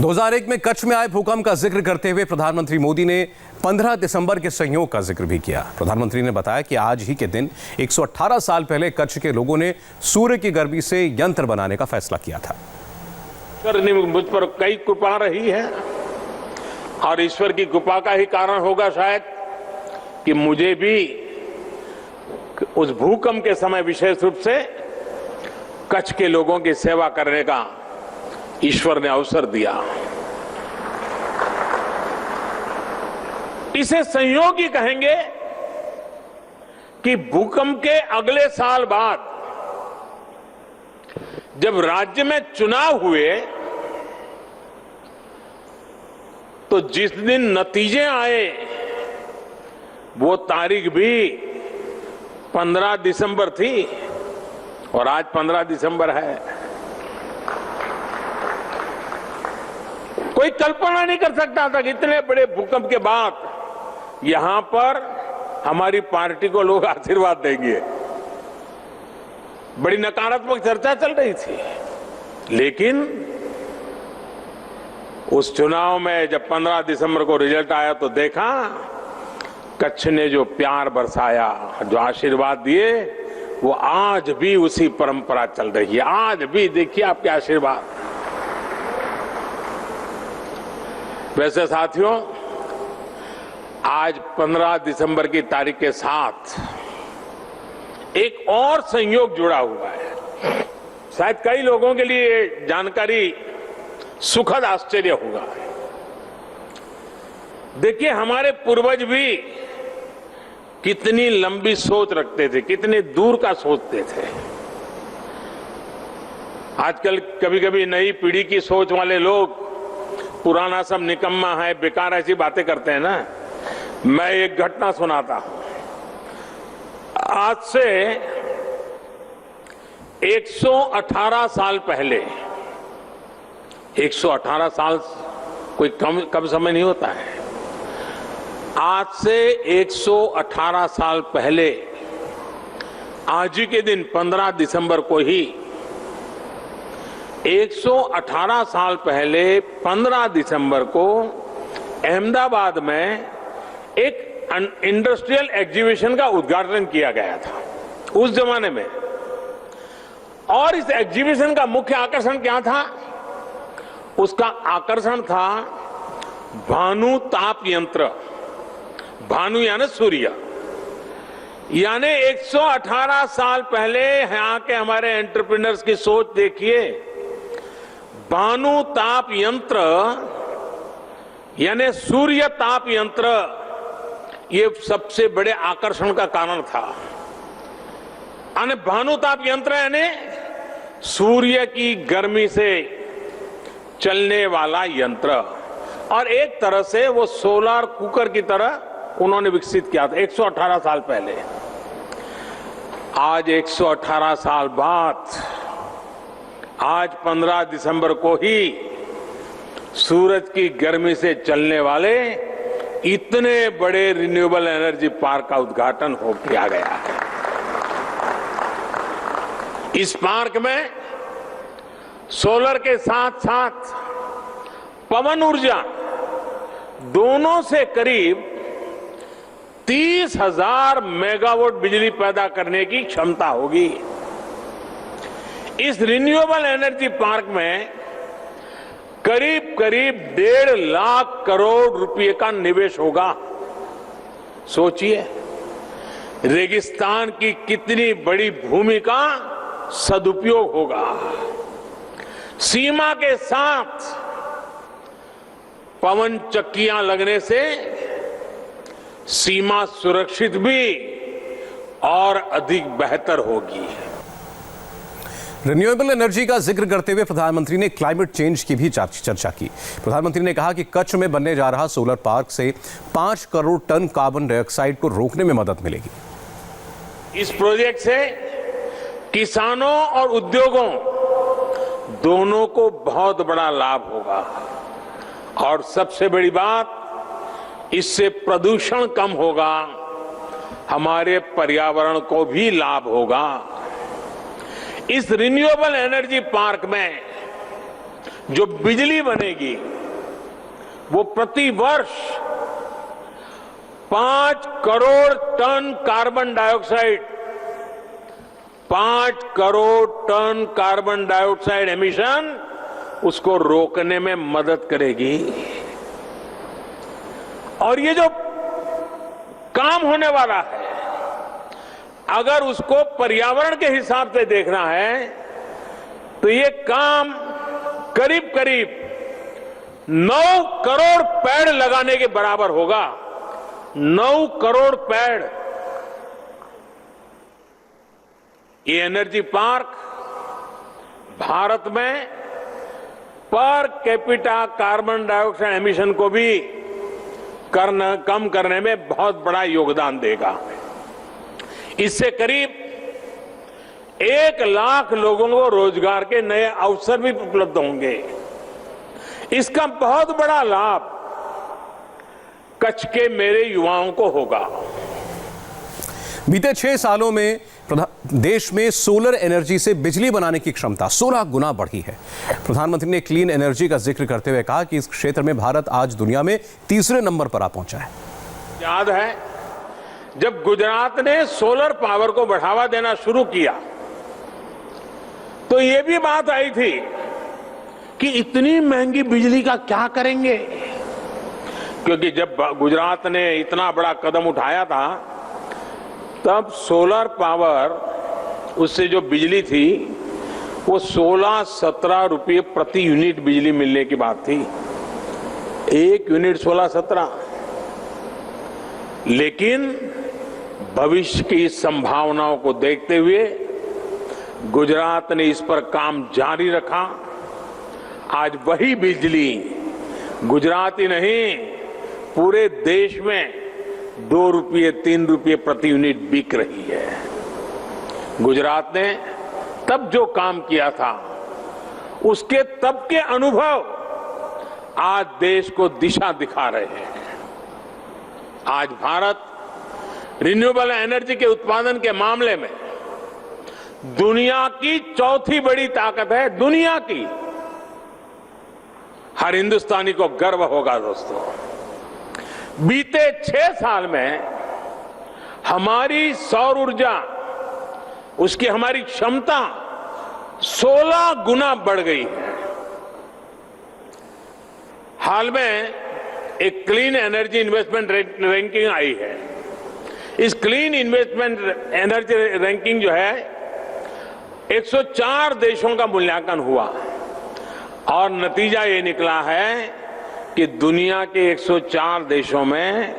2001 में कच्छ में आए भूकंप का जिक्र करते हुए प्रधानमंत्री मोदी ने 15 दिसंबर के संयोग का जिक्र भी किया। प्रधानमंत्री ने बताया कि आज ही के दिन 118 साल पहले कच्छ के लोगों ने सूर्य की गर्मी से यंत्र बनाने का फैसला किया था। मुझ पर कई कृपा रही है और ईश्वर की कृपा का ही कारण होगा शायद कि मुझे भी उस भूकंप के समय विशेष रूप से कच्छ के लोगों की सेवा करने का ईश्वर ने अवसर दिया। इसे संयोग ही कहेंगे कि भूकंप के अगले साल बाद जब राज्य में चुनाव हुए तो जिस दिन नतीजे आए वो तारीख भी 15 दिसंबर थी और आज 15 दिसंबर है। कोई कल्पना नहीं कर सकता था कि इतने बड़े भूकंप के बाद यहां पर हमारी पार्टी को लोग आशीर्वाद देंगे। बड़ी नकारात्मक चर्चा चल रही थी, लेकिन उस चुनाव में जब 15 दिसंबर को रिजल्ट आया तो देखा कच्छ ने जो प्यार बरसाया, जो आशीर्वाद दिए, वो आज भी उसी परंपरा चल रही है। आज भी देखिए आपके आशीर्वाद। वैसे साथियों, आज 15 दिसंबर की तारीख के साथ एक और संयोग जुड़ा हुआ है। शायद कई लोगों के लिए जानकारी सुखद आश्चर्य होगा। देखिए, हमारे पूर्वज भी कितनी लंबी सोच रखते थे, कितने दूर का सोचते थे। आजकल कभी कभी नई पीढ़ी की सोच वाले लोग पुराना सब निकम्मा है, बेकार ऐसी बातें करते हैं ना। मैं एक घटना सुनाता हूं। आज से 118 साल पहले, 118 साल कोई कम समय नहीं होता है। आज से 118 साल पहले आज ही के दिन 15 दिसंबर को ही 118 साल पहले 15 दिसंबर को अहमदाबाद में एक इंडस्ट्रियल एग्जीबिशन का उद्घाटन किया गया था उस जमाने में। और इस एग्जीबिशन का मुख्य आकर्षण क्या था? उसका आकर्षण था भानु ताप यंत्र। भानु यानी सूर्य। यानी 118 साल पहले यहां के हमारे एंटरप्रेन्योर्स की सोच देखिए। भानु ताप यंत्र यानी सूर्य ताप यंत्र, ये सबसे बड़े आकर्षण का कारण था। यानी भानु ताप यंत्र यानी सूर्य की गर्मी से चलने वाला यंत्र, और एक तरह से वो सोलर कुकर की तरह उन्होंने विकसित किया था 118 साल पहले। आज 118 साल बाद, आज 15 दिसंबर को ही सूरज की गर्मी से चलने वाले इतने बड़े रिन्यूएबल एनर्जी पार्क का उद्घाटन किया गया है। इस पार्क में सोलर के साथ साथ पवन ऊर्जा दोनों से करीब 30,000 मेगावाट बिजली पैदा करने की क्षमता होगी। इस रिन्यूएबल एनर्जी पार्क में करीब करीब 1.5 लाख करोड़ रुपए का निवेश होगा। सोचिए, रेगिस्तान की कितनी बड़ी भूमि का सदुपयोग होगा। सीमा के साथ पवन चक्कियां लगने से सीमा सुरक्षित भी और अधिक बेहतर होगी। रिन्यूएबल एनर्जी का जिक्र करते हुए प्रधानमंत्री ने क्लाइमेट चेंज की भी चर्चा की। प्रधानमंत्री ने कहा कि कच्छ में बनने जा रहा सोलर पार्क से 5 करोड़ टन कार्बन डाइऑक्साइड को रोकने में मदद मिलेगी। इस प्रोजेक्ट से किसानों और उद्योगों दोनों को बहुत बड़ा लाभ होगा, और सबसे बड़ी बात, इससे प्रदूषण कम होगा, हमारे पर्यावरण को भी लाभ होगा। इस रिन्यूएबल एनर्जी पार्क में जो बिजली बनेगी वो प्रति वर्ष 5 crore tonne carbon dioxide 5 crore tonne carbon dioxide emission उसको रोकने में मदद करेगी। और ये जो काम होने वाला है, अगर उसको पर्यावरण के हिसाब से देखना है तो ये काम करीब करीब 9 करोड़ पेड़ लगाने के बराबर होगा। 9 करोड़ पेड़। ये एनर्जी पार्क भारत में per capita carbon dioxide emission को भी कम करने में बहुत बड़ा योगदान देगा। इससे करीब 1 लाख लोगों को रोजगार के नए अवसर भी उपलब्ध होंगे। इसका बहुत बड़ा लाभ कच्छ के मेरे युवाओं को होगा। बीते 6 सालों में देश में सोलर एनर्जी से बिजली बनाने की क्षमता 16 गुना बढ़ी है। प्रधानमंत्री ने क्लीन एनर्जी का जिक्र करते हुए कहा कि इस क्षेत्र में भारत आज दुनिया में तीसरे नंबर पर आ पहुंचा है। याद है जब गुजरात ने सोलर पावर को बढ़ावा देना शुरू किया तो यह भी बात आई थी कि इतनी महंगी बिजली का क्या करेंगे, क्योंकि जब गुजरात ने इतना बड़ा कदम उठाया था तब सोलर पावर उससे जो बिजली थी वो 16-17 रुपये प्रति यूनिट बिजली मिलने की बात थी। 1 यूनिट 16-17। लेकिन भविष्य की संभावनाओं को देखते हुए गुजरात ने इस पर काम जारी रखा। आज वही बिजली गुजरात ही नहीं पूरे देश में 2 रुपये 3 रुपये प्रति यूनिट बिक रही है। गुजरात ने तब जो काम किया था उसके तब के अनुभव आज देश को दिशा दिखा रहे हैं। आज भारत रिन्यूएबल एनर्जी के उत्पादन के मामले में दुनिया की चौथी बड़ी ताकत है। दुनिया की हर हिंदुस्तानी को गर्व होगा दोस्तों। बीते 6 साल में हमारी सौर ऊर्जा उसकी हमारी क्षमता 16 गुना बढ़ गई है। हाल में एक क्लीन एनर्जी इन्वेस्टमेंट रैंकिंग आई है। इस क्लीन इन्वेस्टमेंट एनर्जी रैंकिंग जो है 104 देशों का मूल्यांकन हुआ और नतीजा ये निकला है कि दुनिया के 104 देशों में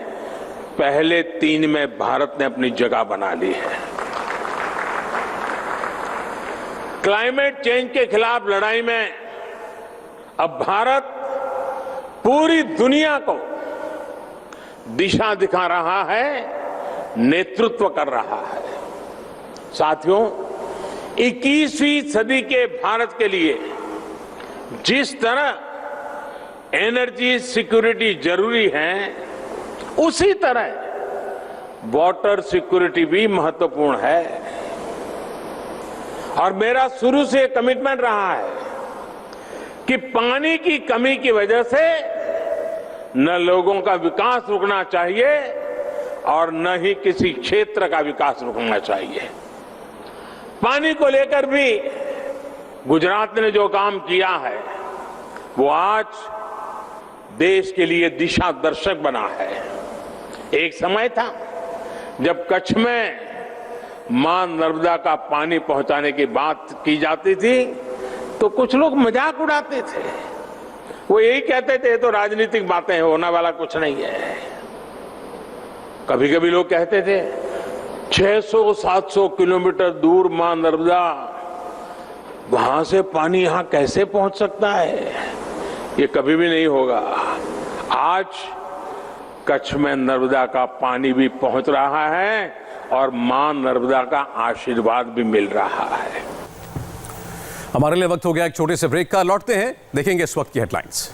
पहले 3 में भारत ने अपनी जगह बना ली है। क्लाइमेट चेंज के खिलाफ लड़ाई में अब भारत पूरी दुनिया को दिशा दिखा रहा है, नेतृत्व कर रहा है। साथियों, 21वीं सदी के भारत के लिए जिस तरह एनर्जी सिक्योरिटी जरूरी है उसी तरह वाटर सिक्योरिटी भी महत्वपूर्ण है। और मेरा शुरू से कमिटमेंट रहा है कि पानी की कमी की वजह से न लोगों का विकास रुकना चाहिए और न ही किसी क्षेत्र का विकास रुकना चाहिए। पानी को लेकर भी गुजरात ने जो काम किया है वो आज देश के लिए दिशा दर्शक बना है। एक समय था जब कच्छ में मां नर्मदा का पानी पहुंचाने की बात की जाती थी तो कुछ लोग मजाक उड़ाते थे। वो यही कहते थे तो राजनीतिक बातें हैं, होने वाला कुछ नहीं है। कभी कभी लोग कहते थे 600-700 किलोमीटर दूर मां नर्मदा, वहां से पानी यहां कैसे पहुंच सकता है? ये कभी भी नहीं होगा। आज कच्छ में नर्मदा का पानी भी पहुंच रहा है और मां नर्मदा का आशीर्वाद भी मिल रहा है। हमारे लिए वक्त हो गया एक छोटे से ब्रेक का। लौटते हैं, देखेंगे इस वक्त की हेडलाइंस।